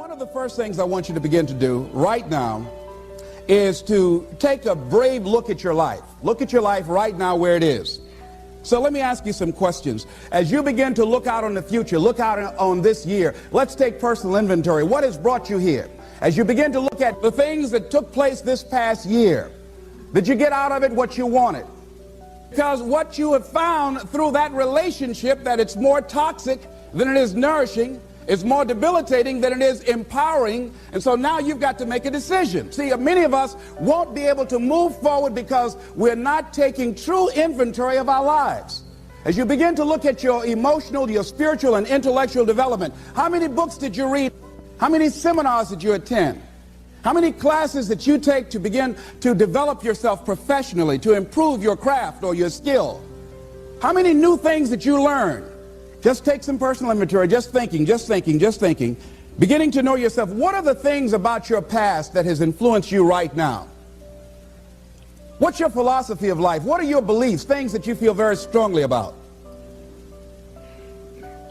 One of the first things I want you to begin to do right now is to take a brave look at your life. Look at your life right now where it is. So let me ask you some questions. As you begin to look out on the future, look out on this year, let's take personal inventory. What has brought you here? As you begin to look at the things that took place this past year, did you get out of it what you wanted? Because what you have found through that relationship, that it's more toxic than it is nourishing, it's more debilitating than it is empowering, and so now you've got to make a decision. See, many of us won't be able to move forward because we're not taking true inventory of our lives. As you begin to look at your emotional, your spiritual, and intellectual development, how many books did you read? How many seminars did you attend? How many classes that you take to begin to develop yourself professionally, to improve your craft or your skill? How many new things that you learn? Just take some personal inventory, just thinking, beginning to know yourself. What are the things about your past that has influenced you right now? What's your philosophy of life? What are your beliefs, things that you feel very strongly about?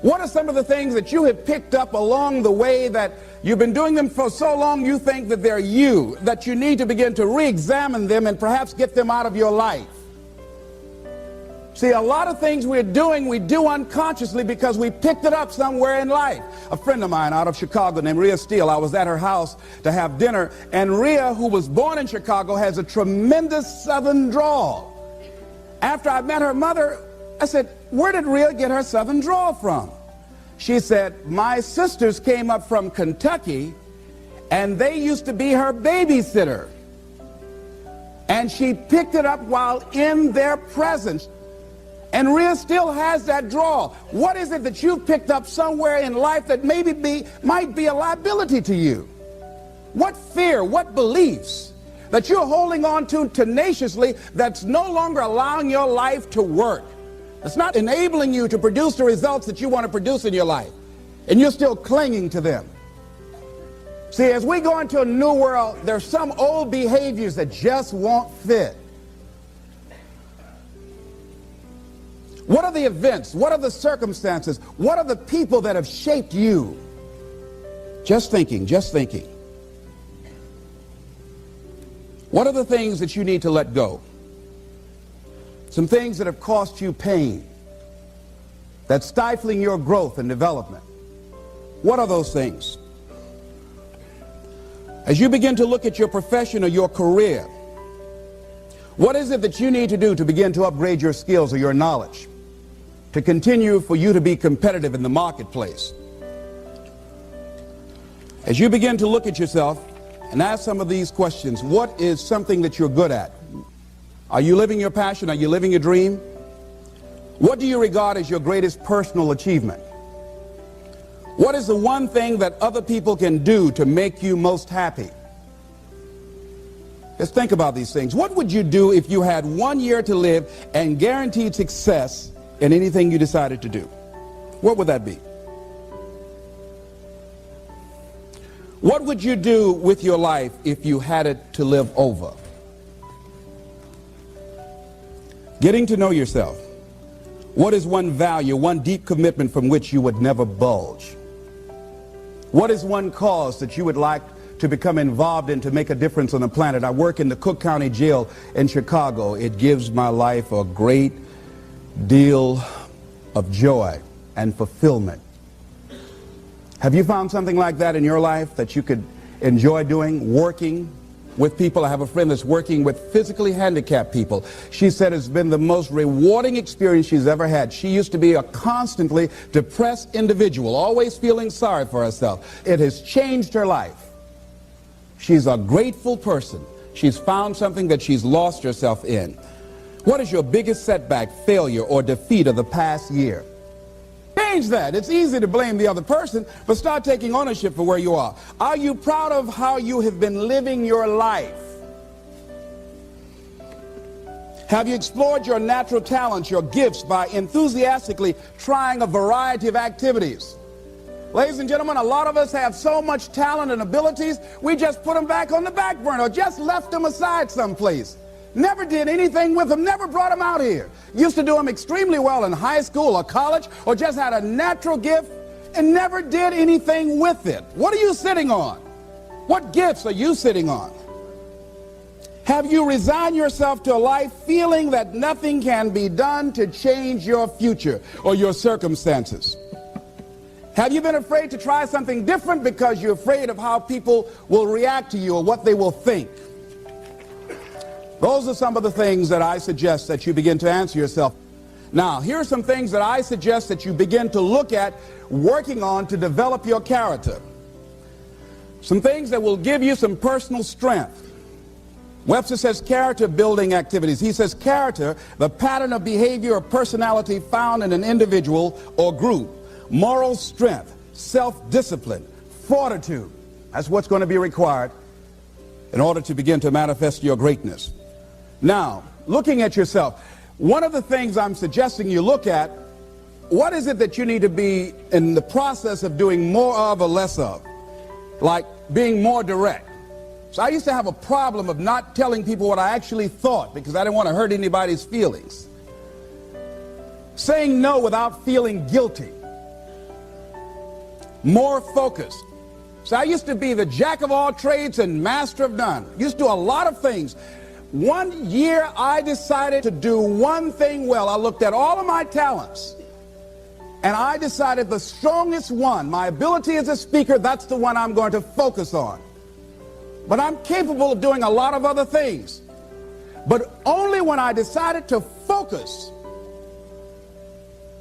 What are some of the things that you have picked up along the way that you've been doing them for so long you think that they're you, that you need to begin to re-examine them and perhaps get them out of your life? See, a lot of things we're doing, we do unconsciously because we picked it up somewhere in life. A friend of mine out of Chicago named Rhea Steele, I was at her house to have dinner, and Rhea, who was born in Chicago, has a tremendous southern drawl. After I met her mother, I said, where did Rhea get her southern drawl from? She said, my sisters came up from Kentucky, and they used to be her babysitter. And she picked it up while in their presence. And Rhea still has that drawl. What is it that you've picked up somewhere in life that might be a liability to you? What fear, what beliefs that you're holding on to tenaciously that's no longer allowing your life to work? It's not enabling you to produce the results that you want to produce in your life, and you're still clinging to them. See, as we go into a new world, there's some old behaviors that just won't fit. What are the events? What are the circumstances? What are the people that have shaped you? Just thinking. What are the things that you need to let go? Some things that have cost you pain, that's stifling your growth and development. What are those things? As you begin to look at your profession or your career, what is it that you need to do to begin to upgrade your skills or your knowledge, to continue for you to be competitive in the marketplace? As you begin to look at yourself and ask some of these questions, what is something that you're good at? Are you living your passion? Are you living your dream? What do you regard as your greatest personal achievement? What is the one thing that other people can do to make you most happy? Just think about these things. What would you do if you had 1 year to live and guaranteed success in anything you decided to do? What would that be? What would you do with your life if you had it to live over? Getting to know yourself. What is one value, one deep commitment from which you would never budge? What is one cause that you would like to become involved in to make a difference on the planet? I work in the Cook County Jail in Chicago. It gives my life a great deal of joy and fulfillment. Have you found something like that in your life that you could enjoy doing, working with people? I have a friend that's working with physically handicapped people. She said it's been the most rewarding experience she's ever had. She used to be a constantly depressed individual, always feeling sorry for herself. It has changed her life. She's a grateful person. She's found something that she's lost herself in. What is your biggest setback, failure, or defeat of the past year? Change that. It's easy to blame the other person, but start taking ownership for where you are. Are you proud of how you have been living your life? Have you explored your natural talents, your gifts, by enthusiastically trying a variety of activities? Ladies and gentlemen, a lot of us have so much talent and abilities, we just put them back on the back burner or just left them aside someplace. Never did anything with them, never brought them out here. Used to do them extremely well in high school or college, or just had a natural gift and never did anything with it? What are you sitting on? What gifts are you sitting on? Have you resigned yourself to a life feeling that nothing can be done to change your future or your circumstances? Have you been afraid to try something different because you're afraid of how people will react to you or what they will think? Those are some of the things that I suggest that you begin to answer yourself. Now, here are some things that I suggest that you begin to look at working on to develop your character. Some things that will give you some personal strength. Webster says character building activities. He says character, the pattern of behavior or personality found in an individual or group. Moral strength, self-discipline, fortitude. That's what's going to be required in order to begin to manifest your greatness. Now, looking at yourself, one of the things I'm suggesting you look at, what is it that you need to be in the process of doing more of or less of? Like being more direct. So I used to have a problem of not telling people what I actually thought because I didn't want to hurt anybody's feelings. Saying no without feeling guilty. More focused. So I used to be the jack of all trades and master of none. Used to do a lot of things. One year I decided to do one thing well. I looked at all of my talents and I decided the strongest one, my ability as a speaker, that's the one I'm going to focus on. But I'm capable of doing a lot of other things. But only when I decided to focus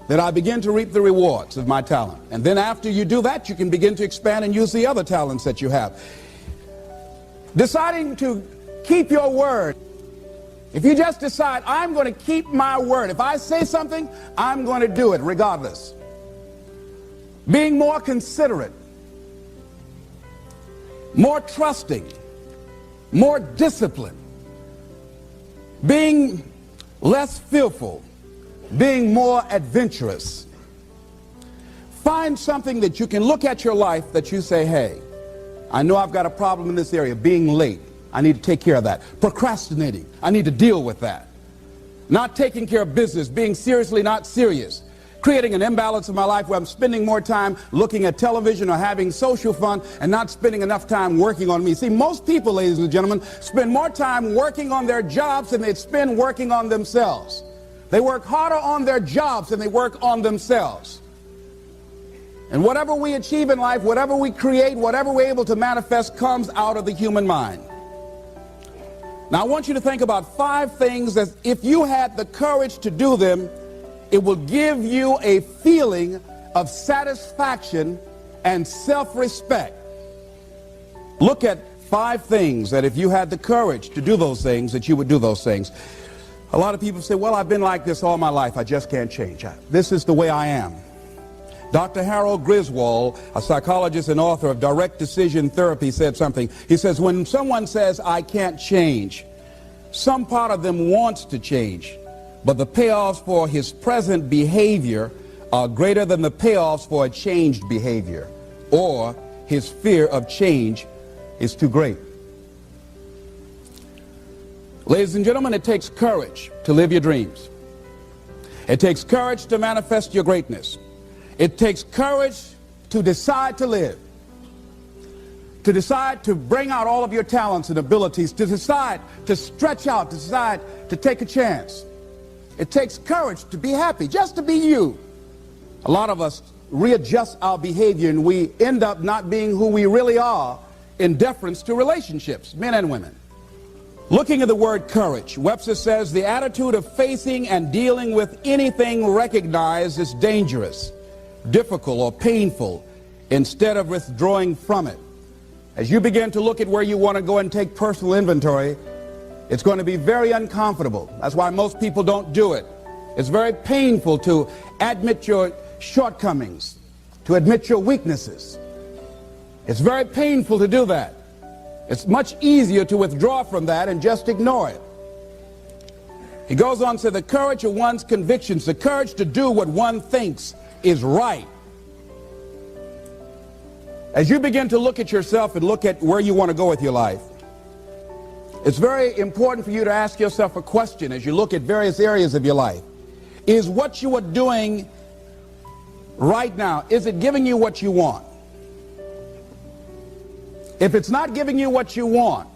did I begin to reap the rewards of my talent. And then after you do that, you can begin to expand and use the other talents that you have. Deciding to keep your word. If you just decide, I'm going to keep my word. If I say something, I'm going to do it regardless. Being more considerate. More trusting, more disciplined, being less fearful, being more adventurous. Find something that you can look at your life that you say, hey, I know I've got a problem in this area, being late. I need to take care of that. Procrastinating, I need to deal with that. Not taking care of business, being seriously not serious. Creating an imbalance in my life where I'm spending more time looking at television or having social fun and not spending enough time working on me. See, most people, ladies and gentlemen, spend more time working on their jobs than they spend working on themselves. They work harder on their jobs than they work on themselves. And whatever we achieve in life, whatever we create, whatever we're able to manifest comes out of the human mind. Now, I want you to think about 5 things that if you had the courage to do them, it will give you a feeling of satisfaction and self-respect. Look at 5 things that if you had the courage to do those things, that you would do those things. A lot of people say, well, I've been like this all my life. I just can't change. This is the way I am. Dr. Harold Griswold, a psychologist and author of Direct Decision Therapy, said something. He says, when someone says, I can't change, some part of them wants to change. But the payoffs for his present behavior are greater than the payoffs for a changed behavior, or his fear of change is too great. Ladies and gentlemen, it takes courage to live your dreams. It takes courage to manifest your greatness. It takes courage to decide to live, to decide to bring out all of your talents and abilities, to decide to stretch out, to decide to take a chance. It takes courage to be happy, just to be you. A lot of us readjust our behavior and we end up not being who we really are in deference to relationships, men and women. Looking at the word courage, Webster says the attitude of facing and dealing with anything recognized as dangerous, difficult, or painful instead of withdrawing from it. As you begin to look at where you want to go and take personal inventory, it's going to be very uncomfortable. That's why most people don't do it. It's very painful to admit your shortcomings, to admit your weaknesses. It's very painful to do that. It's much easier to withdraw from that and just ignore it. He goes on to say the courage of one's convictions, the courage to do what one thinks is right. As you begin to look at yourself and look at where you want to go with your life, it's very important for you to ask yourself a question as you look at various areas of your life. Is what you are doing right now, is it giving you what you want? If it's not giving you what you want,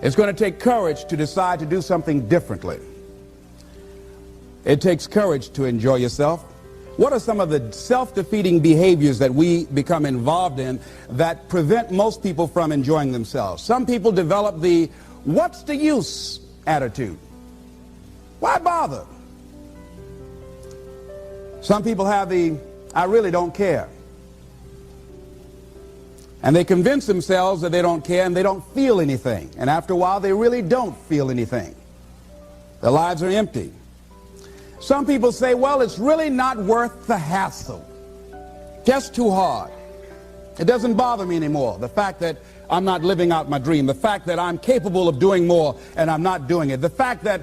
it's going to take courage to decide to do something differently. It takes courage to enjoy yourself. What are some of the self-defeating behaviors that we become involved in that prevent most people from enjoying themselves? Some people develop the "what's the use" attitude. Why bother? Some people have the "I really don't care." And they convince themselves that they don't care and they don't feel anything. And after a while, they really don't feel anything. Their lives are empty. Some people say, well, it's really not worth the hassle. Just too hard. It doesn't bother me anymore. The fact that I'm not living out my dream. The fact that I'm capable of doing more and I'm not doing it. The fact that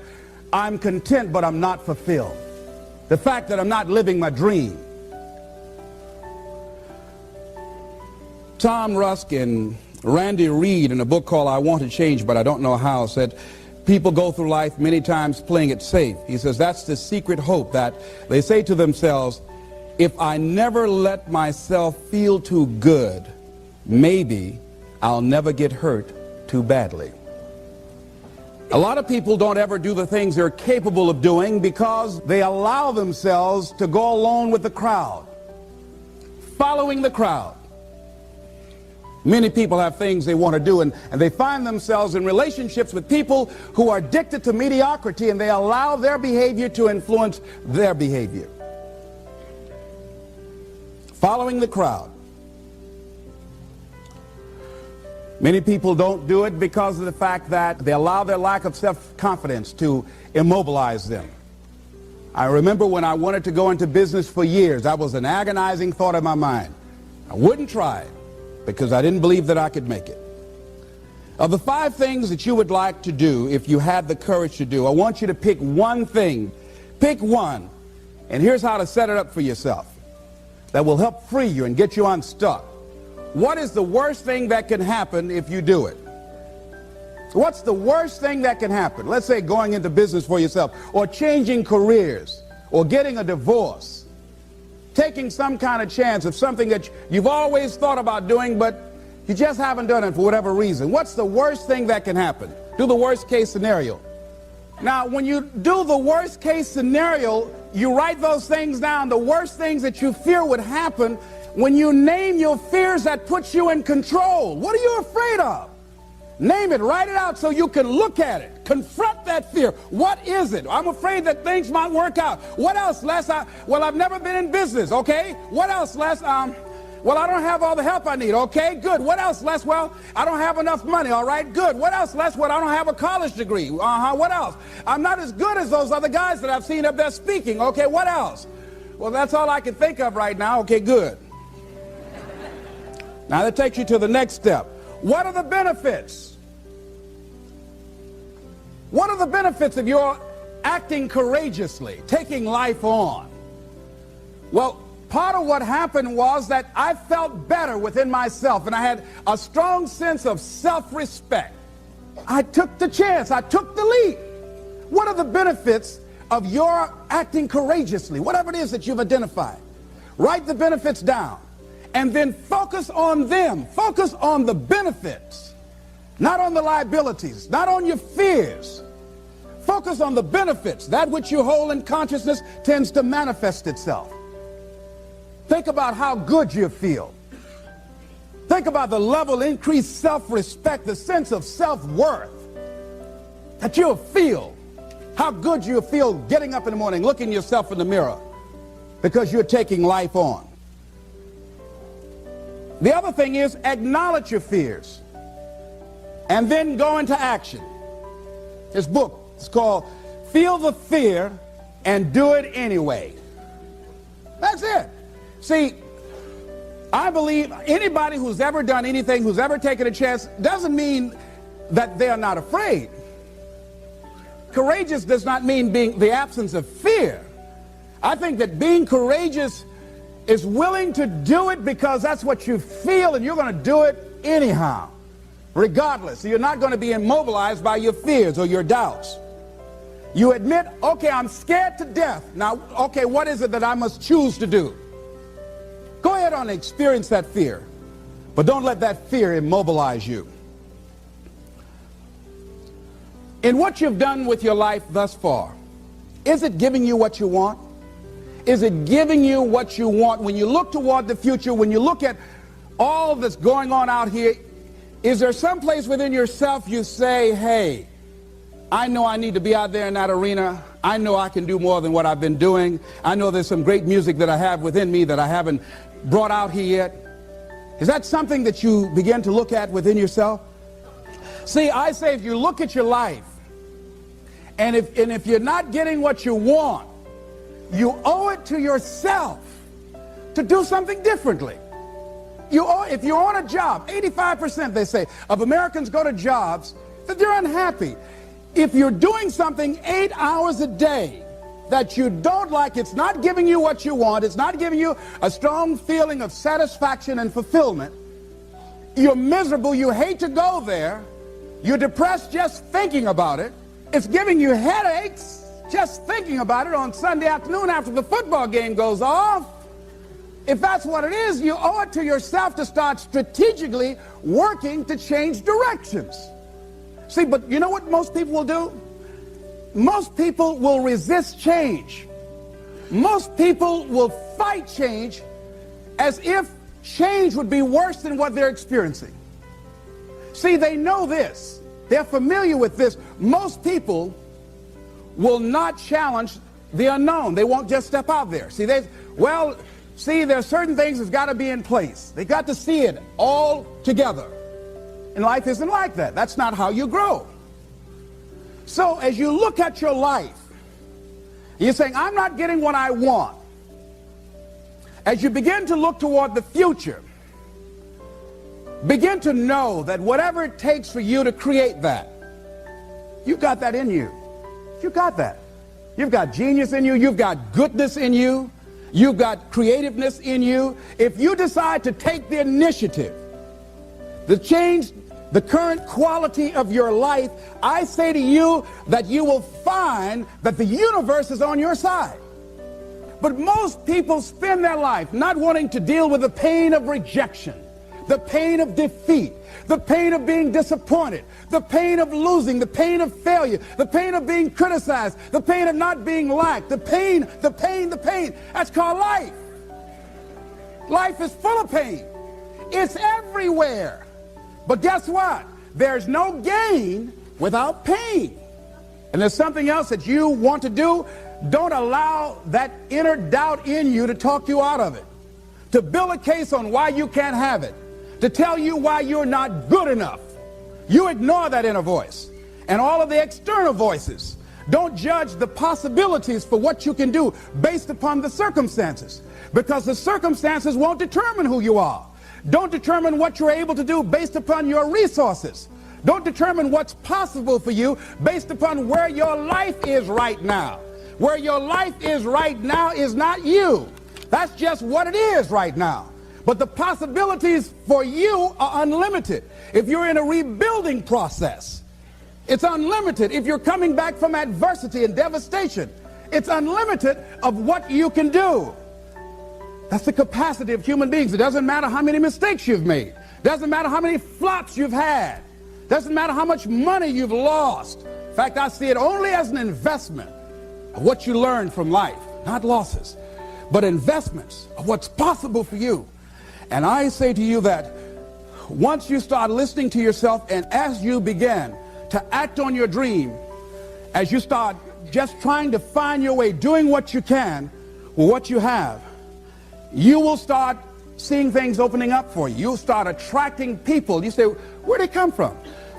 I'm content but I'm not fulfilled. The fact that I'm not living my dream. Tom Rusk and Randy Reed, in a book called I Want to Change But I Don't Know How, said people go through life many times playing it safe. He says that's the secret hope, that they say to themselves, if I never let myself feel too good, maybe I'll never get hurt too badly. A lot of people don't ever do the things they're capable of doing because they allow themselves to go along with the crowd, following the crowd. Many people have things they want to do, and they find themselves in relationships with people who are addicted to mediocrity, and they allow their behavior to influence their behavior. Following the crowd. Many people don't do it because of the fact that they allow their lack of self-confidence to immobilize them. I remember when I wanted to go into business for years, that was an agonizing thought in my mind. I wouldn't try it, because I didn't believe that I could make it. Of the 5 things that you would like to do if you had the courage to do, I want you to pick one thing. Pick one. And here's how to set it up for yourself that will help free you and get you unstuck. What is the worst thing that can happen if you do it? What's the worst thing that can happen? Let's say going into business for yourself, or changing careers, or getting a divorce. Taking some kind of chance of something that you've always thought about doing, but you just haven't done it for whatever reason. What's the worst thing that can happen? Do the worst case scenario. Now, when you do the worst case scenario, you write those things down, the worst things that you fear would happen. When you name your fears, that puts you in control. What are you afraid of? Name it, write it out so you can look at it. Confront that fear. What is it? I'm afraid that things might work out. What else, Les? Well, I've never been in business, okay? What else, Les? Well, I don't have all the help I need, okay? Good. What else, Les? Well, I don't have enough money, all right? Good. What else, Les? Well, I don't have a college degree. What else? I'm not as good as those other guys that I've seen up there speaking, okay? What else? Well, that's all I can think of right now. Okay, good. Now that takes you to the next step. What are the benefits? What are the benefits of your acting courageously, taking life on? Well, part of what happened was that I felt better within myself, and I had a strong sense of self-respect. I took the chance. I took the leap. What are the benefits of your acting courageously? Whatever it is that you've identified. Write the benefits down. And then focus on them. Focus on the benefits, not on the liabilities, not on your fears. Focus on the benefits. That which you hold in consciousness tends to manifest itself. Think about how good you feel. Think about the level of increased self-respect, the sense of self-worth that you'll feel. How good you feel getting up in the morning, looking yourself in the mirror, because you're taking life on. The other thing is acknowledge your fears and then go into action. This book is called Feel the Fear and Do It Anyway. That's it. See, I believe anybody who's ever done anything, who's ever taken a chance, doesn't mean that they're not afraid. Courageous does not mean being the absence of fear. I think that being courageous is willing to do it because that's what you feel, and you're going to do it anyhow, regardless. You're not going to be immobilized by your fears or your doubts. You admit, okay, I'm scared to death. Now, okay, what is it that I must choose to do? Go ahead and experience that fear, but don't let that fear immobilize you. In what you've done with your life thus far, is it giving you what you want? Is it giving you what you want? When you look toward the future, when you look at all that's going on out here, is there some place within yourself you say, hey, I know I need to be out there in that arena. I know I can do more than what I've been doing. I know there's some great music that I have within me that I haven't brought out here yet. Is that something that you begin to look at within yourself? See, I say if you look at your life, and if you're not getting what you want, you owe it to yourself to do something differently. If you're on a job, 85% they say of Americans go to jobs that they're unhappy. If you're doing something 8 hours a day that you don't like, it's not giving you what you want, it's not giving you a strong feeling of satisfaction and fulfillment, you're miserable, you hate to go there, you're depressed just thinking about it, it's giving you headaches just thinking about it on Sunday afternoon after the football game goes off. If that's what it is, you owe it to yourself to start strategically working to change directions. See, but you know what most people will do? Most people will resist change. Most people will fight change as if change would be worse than what they're experiencing. See, they know this. They're familiar with this. Most people will not challenge the unknown. They won't just step out there. See, there's certain things that's got to be in place. They got to see it all together. And life isn't like that. That's not how you grow. So as you look at your life, you're saying, I'm not getting what I want. As you begin to look toward the future, begin to know that whatever it takes for you to create that, you've got that in you. You've got that. You've got genius in you. You've got goodness in you. You've got creativeness in you. If you decide to take the initiative to change the current quality of your life, I say to you that you will find that the universe is on your side. But most people spend their life not wanting to deal with the pain of rejection, the pain of defeat, the pain of being disappointed, the pain of losing, the pain of failure, the pain of being criticized, the pain of not being liked, the pain. That's called life. Life is full of pain. It's everywhere. But guess what? There's no gain without pain. And there's something else that you want to do. Don't allow that inner doubt in you to talk you out of it, to build a case on why you can't have it, to tell you why you're not good enough. You ignore that inner voice and all of the external voices. Don't judge the possibilities for what you can do based upon the circumstances, because the circumstances won't determine who you are. Don't determine what you're able to do based upon your resources. Don't determine what's possible for you based upon where your life is right now. Where your life is right now is not you. That's just what it is right now. But the possibilities for you are unlimited. If you're in a rebuilding process, it's unlimited. If you're coming back from adversity and devastation, it's unlimited of what you can do. That's the capacity of human beings. It doesn't matter how many mistakes you've made. It doesn't matter how many flops you've had. It doesn't matter how much money you've lost. In fact, I see it only as an investment of what you learn from life, not losses, but investments of what's possible for you. And I say to you that once you start listening to yourself, and as you begin to act on your dream, as you start just trying to find your way, doing what you can with what you have, you will start seeing things opening up for you. You'll start attracting people. You say, where'd they come from?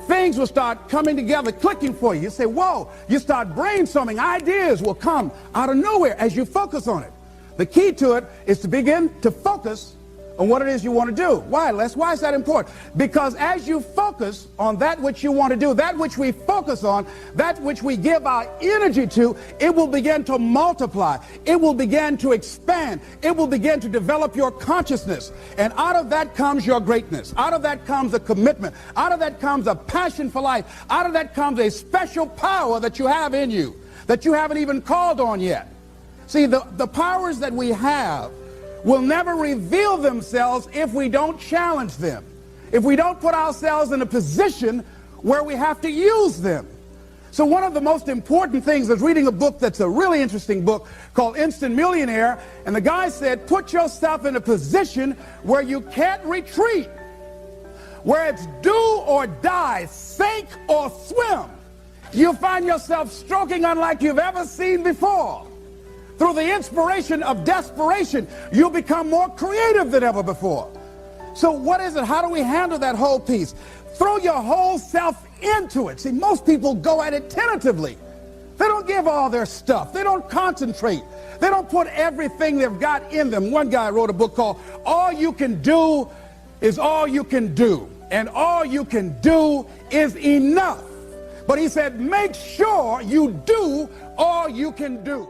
Things will start coming together, clicking for you. You say, whoa. You start brainstorming. Ideas will come out of nowhere as you focus on it. The key to it is to begin to focus on what it is you want to do. Why, Les? Why is that important? Because as you focus on that which you want to do, that which we focus on, that which we give our energy to, it will begin to multiply. It will begin to expand. It will begin to develop your consciousness. And out of that comes your greatness. Out of that comes a commitment. Out of that comes a passion for life. Out of that comes a special power that you have in you. that you haven't even called on yet. See, the powers that we have will never reveal themselves if we don't challenge them, if we don't put ourselves in a position where we have to use them. So one of the most important things is reading a book that's a really interesting book called Instant Millionaire, and the guy said, put yourself in a position where you can't retreat, where it's do or die, sink or swim. You'll find yourself stroking unlike you've ever seen before. Through the inspiration of desperation, you'll become more creative than ever before. So what is it? How do we handle that whole piece? Throw your whole self into it. See, most people go at it tentatively. They don't give all their stuff. They don't concentrate. They don't put everything they've got in them. One guy wrote a book called All You Can Do Is All You Can Do. And all you can do is enough. But he said, make sure you do all you can do.